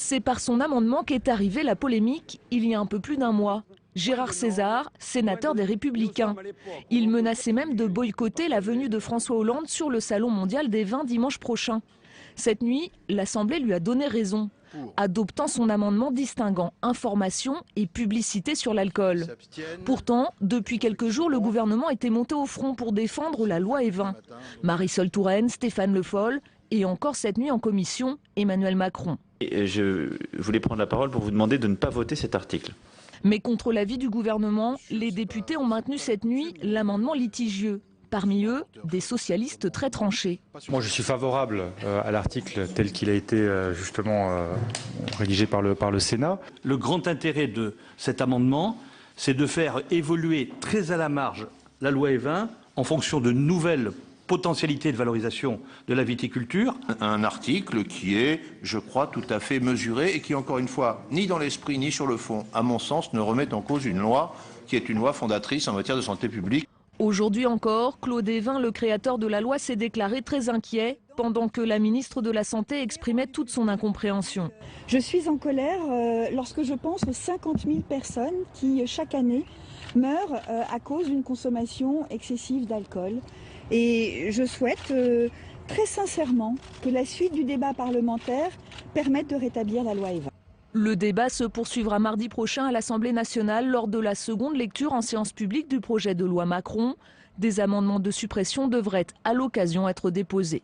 C'est par son amendement qu'est arrivée la polémique il y a un peu plus d'un mois. Gérard César, sénateur des Républicains. Il menaçait même de boycotter la venue de François Hollande sur le Salon mondial des vins dimanche prochain. Cette nuit, l'Assemblée lui a donné raison, adoptant son amendement distinguant information et publicité sur l'alcool. Pourtant, depuis quelques jours, le gouvernement était monté au front pour défendre la loi Évin. Marisol Touraine, Stéphane Le Foll et encore cette nuit en commission, Emmanuel Macron. Je voulais prendre la parole pour vous demander de ne pas voter cet article. Mais contre l'avis du gouvernement, les députés ont maintenu cette nuit l'amendement litigieux. Parmi eux, des socialistes très tranchés. Moi, je suis favorable à l'article tel qu'il a été justement rédigé par le Sénat. Le grand intérêt de cet amendement, c'est de faire évoluer très à la marge la loi Évin en fonction de nouvelles potentialité de valorisation de la viticulture. Un article qui est, je crois, tout à fait mesuré et qui, encore une fois, ni dans l'esprit ni sur le fond, à mon sens, ne remet en cause une loi qui est une loi fondatrice en matière de santé publique. Aujourd'hui encore, Claude Évin, le créateur de la loi, s'est déclaré très inquiet pendant que la ministre de la Santé exprimait toute son incompréhension. Je suis en colère lorsque je pense aux 50 000 personnes qui, chaque année, meurent à cause d'une consommation excessive d'alcool. Et je souhaite très sincèrement que la suite du débat parlementaire permette de rétablir la loi Évin. Le débat se poursuivra mardi prochain à l'Assemblée nationale lors de la seconde lecture en séance publique du projet de loi Macron. Des amendements de suppression devraient à l'occasion être déposés.